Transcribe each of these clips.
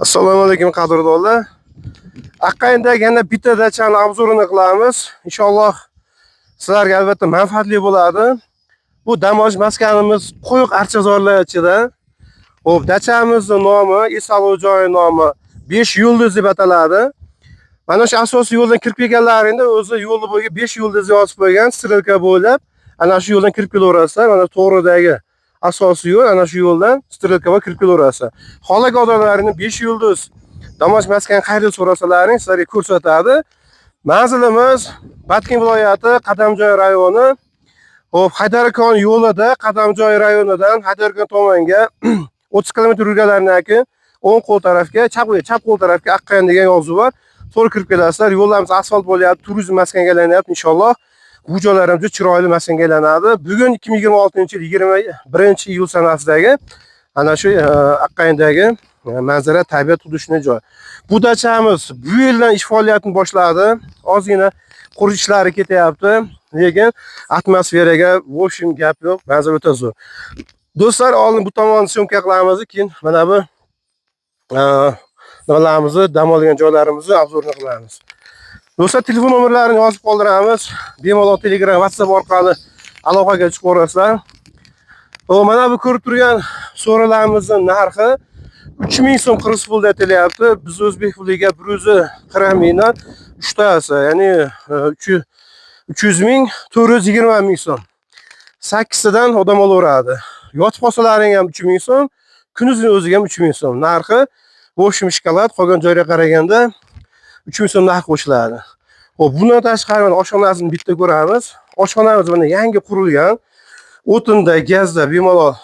Assalomu alaykum qadrdonlar. Aqayindagi yana bitta dachani obzorini qilamiz. Inshaalloh sizlarga albatta manfaatli bo'ladi. Bu dam olish maskanimiz Qo'yiq archazorlar ichida. Xo'p, dachamizning nomi, Esaloq joyi nomi 5 yulduz deb ataladi. Mana shu asosiy yo'ldan kirib kelganlaringda o'zi yo'lni bo'yiga 5 yulduz yozib qo'ygan, strelka bo'ylab ana shu yo'ldan kirib kelaverasizlar. Mana to'g'ridagi asosiy yo'l ana shu yo'ldan strelka va kirib kelaverasiz. Xohlagan odamlaringni 5 yulduz Damash maskan qayerda so'rasalaring sizlarga ko'rsatadi. Manzilimiz Batken viloyati Qadamjoy rayoni. Xo'p, Haydarkon yo'lida Qadamjoy rayonidan Haydarkon tomonga 30 km yurganlardan keyin o'ng qo'l tarafga, chap qo'l tarafga Aqayin degan yozuv bor. To'g'ri kirib kelasizlar. Yo'llarimiz asfalt bo'lyapti, turizm maskanga aylanyapti inshaalloh. Bu joylar ham juda chiroyli maskanga aylanadi. Bugun 2026-yil 21-iyul sanasidagi ana shu Aqayindagi manzara, tabiat hududida joy. Bu dachamiz bu yildan ish faoliyatini boshladi. Ozgina qurish ishlari ketyapti, lekin atmosferaga voshim gap yo'q, manzara o'ta zo'r. Do'stlar, oldin bu tomonni syomka qilamiz, keyin mana bu nimalarimizni, dam olgan joylarimizni obzorini qilamiz. Do'stlar, telefon nomerlarini yozib qoldiramiz. Bemalol Telegram, WhatsApp orqali aloqaga chiqib o'rasizlar. Mana bu ko'rib turgan so'ralamizning narxi 3000 so'm qirg'iz pulida aytilyapti. Biz o'zbek puliga 140 mingdan 3 tasi, ya'ni 300 ming, 420 ming so'm. 8 tadan odam olaveradi. Yotib qolsalaring ham 3000 so'm, kunuzning o'ziga ham 3000 so'm. Narxi bo'shim shikolat qolgan joyga qaraganda 3000 so'm narx qo'shiladi. Xo'p, bundan tashqari mana oshxonasini bitta ko'ramiz. Oshxonamiz mana yangi qurilgan. O'tinda, gazda bemalol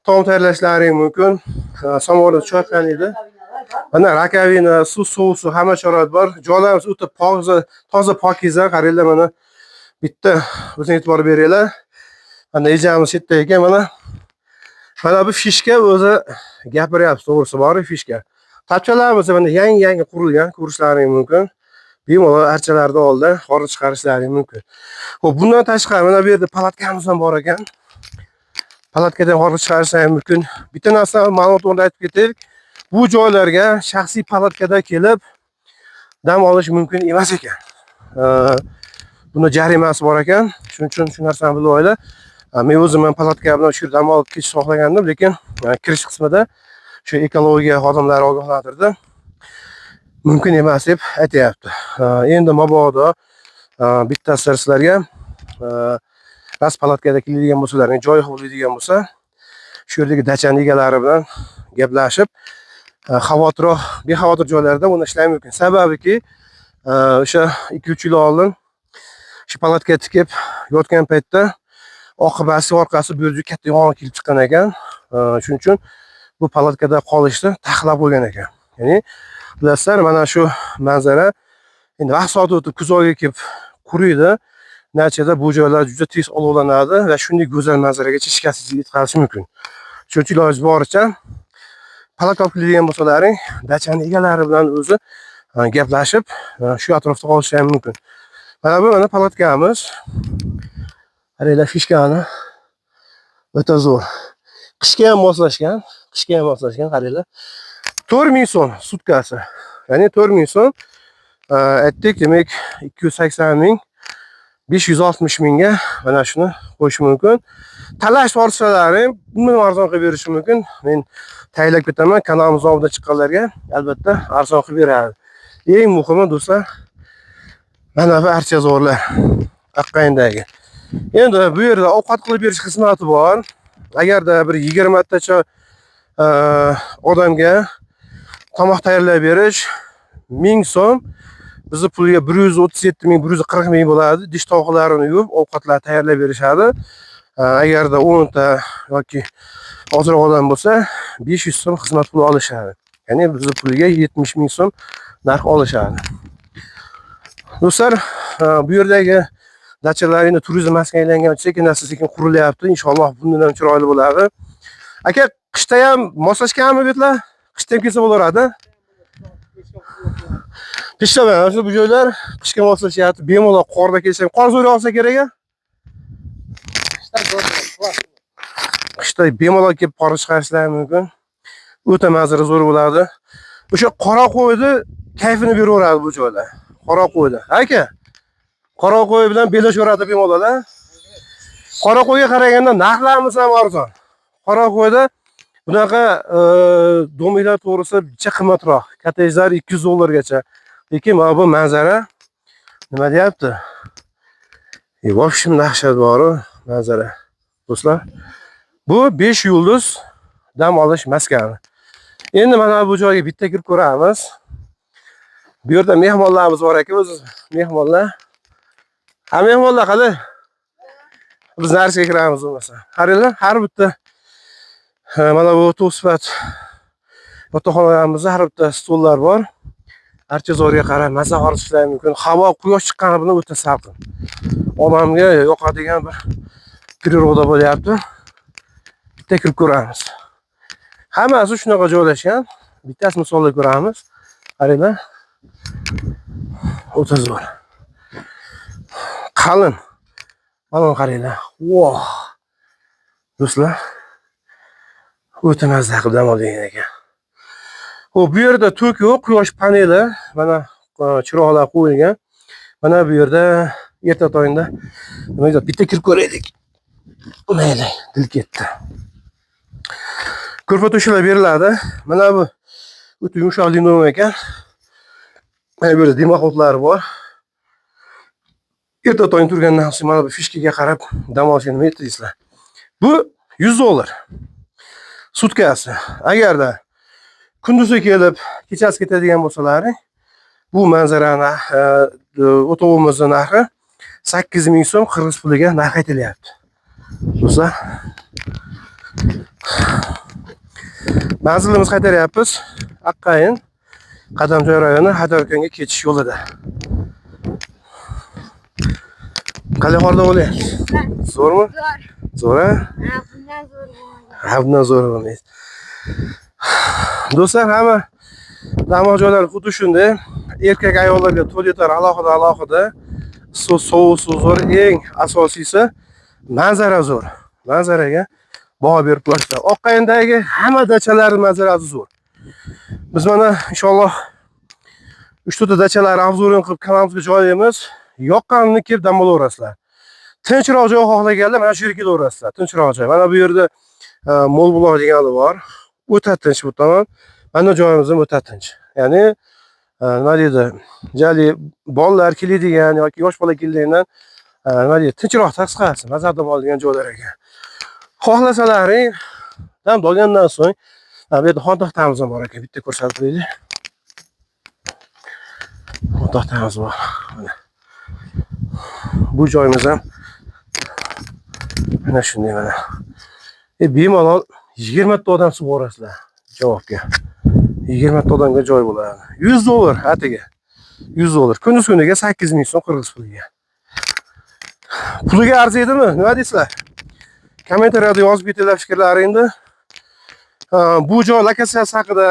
taom tayyorlashlaring mumkin. Samovarda choy qaynaydi. Mana rakavina, suv sovusi, hamma sharoit bor. Joylarimiz o'ta toza, pokiza. Qaranglar, mana bitta o'zing e'tibor beringlar. Mana ejamiz chetda ekan, mana bu fishka o'zi gapiryapti, to'g'risi bor fishka. Tapchalarimiz mana yangi qurilgan, ko'rishlaring mumkin. Bemalol archalarda oldin xorij chiqarishlaring mumkin. Xo'p, bundan tashqari mana bu yerda palatkamiz ham bor ekan. Palatkadan xorij chiqarishlaring mumkin. Bitta narsa ma'lumot o'rnida aytib ketaylik. Bu joylarga shaxsiy palatkada kelib dam olish mumkin emas ekan. Buni jarimasi bor ekan. Shuning uchun shu narsani bilib olinglar. Men o'zim ham palatka bilan shu dam olib ketishni xohlagandim, lekin kirish qismida shu ekologiya xodimlari ogohlantirdi. Mumkin emas deb aytayapti. Endi mabodo bittasi sizlarga ras palatkada keladigan bo'lsalar, joy xohlaydigan bo'lsa, shu yerdagi dachani egalari bilan gaplashib, bexavotir joylarda o'ynashlar mumkin. Sababiki, o'sha 2-3 yil oldin shu palatga tikib yotgan paytda oqibasi orqasi bu yerga katta yong'in kelib chiqqan ekan. Shuning uchun bu palatkada qolishni taqiqlab qo'ygan ekan. Ya'ni bilasizlar, mana shu manzara endi vaqt soati o'tib kuz oyiga kelib quriydi. Natijada bu joylar juda tez olovlanadi va shunday go'zal manzaragacha shikastsiz yetkazish mumkin. Shuning uchun iloji boricha palatka olib keladigan bo'lsalaring, dachani egalari bilan o'zi gaplashib, shu atrofda qolishlari mumkin. Mana palatkamiz. Qaranglar, fishkani o'ta zo'r. Qishga ham moslashgan, qaranglar. 4000 so'm sutkasi. Ya'ni 4000 so'm aytdik, demak 280 ming, 560 mingga mana shuni qo'yish mumkin. Talash borsalaring, bundan arzon qilib berish mumkin. Men tayyorlab ketaman, kanalimiz nomida chiqqanlarga albatta arzon qilib beradi. Eng muhimi do'stlar, mana bu archazorlar Aqayindagi. Endi bu yerda ovqat qilib berish xizmati bor. Agarda bir 20 tacha odamga tomoq tayyorlab berish 1000 so'm, bizni pulga 137 ming, 140 ming bo'ladi. Idish tovoqlarini yuvib, ovqatlar tayyorlab berishadi. Agarda 10 ta yoki ozroq odam bo'lsa, 500 so'm xizmat puli olishadi. Ya'ni bizni pulga 70 ming so'm narx olishadi. Do'stlar, bu yerdagi dachalar endi turizm maskaniga aylangan, sekin qurilyapti. Inshaalloh bundan ham chiroyli bo'ladi. Aka, qishda ham moslashganmi bu yerlar? Qishda ham kelsa bo'laveradi. Qishda mana bu joylar qishga moslashyapti. Bemalol qorda kelsa ham, qor zo'r olsa kerak-a? Qishda bemalol kelib qor chiqarishlar mumkin. O'ta manzara zo'r bo'ladi. O'sha qora qo'yni kayfini beraveradi bu joyda. Qora qo'yda. Aka, qora qo'y bilan belashaveradi bemalol. Qora qo'yga qaraganda narxlarimiz ham arzon. Qora qo'yda bunaqa domilar to'g'risi bitta qimmatroq. Kottejlar $200 gacha. Lekin mana bu manzara nima deyapti? Vobshim dahshat bor manzara. Do'stlar, bu 5 yulduz dam olish maskani. Endi mana bu joyga bitta kirib ko'ramiz. Bu yerda mehmonlarimiz bor ekan, o'zi mehmonlar. Ha, mehmonlar qani? Biz narsaga kiramiz bo'lmasa. Qaranglar, har bitta mana bu to'sfat yotoqxonalarimiz har bitta stollar bor. Archa zo'rga qarab maza olishlari mumkin. Havo quyosh chiqqani bilan o'ta salqin. Odamga yoqadigan bir priroda bo'lyapti. Bitta kirib ko'ramiz. Hammasi shunaqa joylashgan. Bittasi misolda ko'ramiz. Qaranglar. O'ta zo'r. Qalin. Mana qaranglar. Voh. Do'stlar, o'ta mazza qilib dam olgan ekan. Bu yerda tok yo'q, quyosh paneli, mana chiroqlar qo'yilgan. Mana bu yerda erta tongda nima deydi, bitta kirib ko'raylik. Mayli, dil ketdi. Ko'rpa to'shalar beriladi. Mana bu o'ta yumshoq linoleum ekan. Mana bu yerda dimoxotlari bor. Erta tong turgandan so'ng mana bu fishkaga qarab dam olishga nima aytdingizlar? Bu $100. Sutkasi. Agarda kunduzi kelib, kechasi ketadigan bo'lsalaring, bu manzarani o'tovimizning narxi 8000 so'm qirg'iz puliga narx aytilyapti. Do'stlar, manzilimiz qaytaryapmiz. Aqqayin Qadamjoy rayoni Hadarkonga ketish yo'lida. Qanday holda bo'lyapti? Zo'rmi? Zo'r. Bundan zo'r bo'lmaydi. Do'stlar, hamma dam joylari xuddi shunday. Erkak ayollarga to'ylar alohida. Sovuq zo'r, eng asosiysi manzara zo'r. Manzaraga baho berib qo'yishlar. Oqqayindagi hamma dachalar manzarasi zo'r. Biz mana inshaalloh 3-4 dachalar obzorini qilib kanalimizga joylaymiz. Yoqqanini kelib dam olaverasizlar. Tinchroq joy xohlaganlar mana shu yerga kelaverasizlar. Tinchroq joy. Mana bu yerda mol buloq degani bor. O'ta tinch bu tomon. Mana joyimiz ham o'ta tinch. Ya'ni nima deydi? Jali bolalar keladigan yoki yosh bola kelgandan nima deydi? Tinchroq qisqasi, nazarda oladigan joylar ekan. Xohlasalaring dam olgandan so'ng bu yerda xon taxtamiz ham bor ekan. Bitta ko'rsatib qo'yaylik. Xon taxtamiz bor. Mana bu joyimiz ham mana shunday mana. Bemalol 20 ta odam suv borasizlar javobga. 20 ta odamga joy bo'ladi. $100 atiga. $100. Kunduz kuniga 8000 so'm qirg'iz puliga. Puliga arziydimi? Nima deysizlar? Kommentariyada yozib ketinglar fikrlaringni. Bu joy lokatsiyasi haqida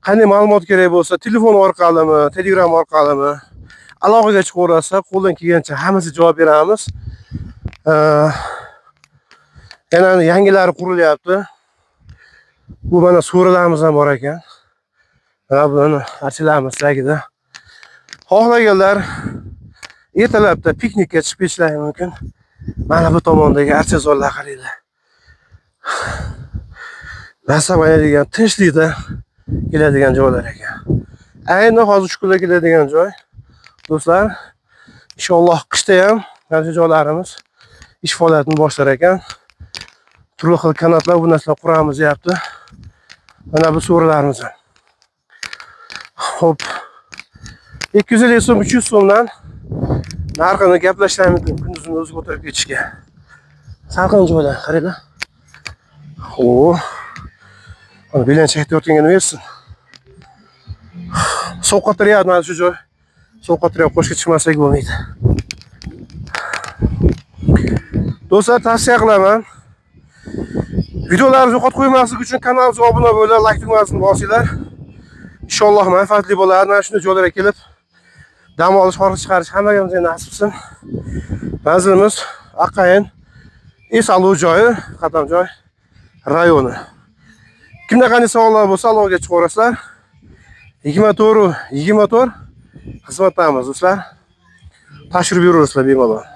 qanday ma'lumot kerak bo'lsa, telefon orqalimi, Telegram orqalimi aloqaga chiqaversa, qo'ldan kelgancha hammasi javob beramiz. Yana yangilari qurilyapti. Bu mana so'rilarimiz ham bor ekan. Mana buni archalarimiz tagida. Xohlaganlar ertalabda piknikka chiqib ketishlari mumkin. Mana bu tomondagi archa zollar qaranglar. Nasablanadigan, tinchlikda keladigan joylar ekan. Ayni hozir shu kunlar keladigan joy. Do'stlar, inshaalloh qishda ham mana shu joylarimiz ish faoliyatini boshlar ekan. Turli xil kanatlar bu narsalar quramiz deyapti. Mana bu so'rilarimiz ham. Xo'p. 250 so'm, 300 so'mdan narxini gaplashishlar mumkin. Kunduzini o'ziga o'tirib ketishga. Salqin joylar, qaranglar. O, mana belanchakda yotganga versin. Sovqotiryapti mana shu joy. Sovqotiryapti, qo'shga chiqmasak bo'lmaydi. Do'stlar, tavsiya qilaman. Videolarni yo'qotib qo'ymaslik uchun kanalimizga obuna bo'lib, like tugmasini bosinglar. Inshaalloh manfaatli bo'ladi. Mana shunday joylarga kelib dam olish, hordiq chiqarish hammamizga nasib etsin. Manzilimiz Aqqayin Esalov joyi, Qadamjoy rayoni. Kimda qanday savollar bo'lsa aloqaga chiqaverasizlar. 24 xizmatdamiz do'stlar. Tashrif buyurasizlar bemalol.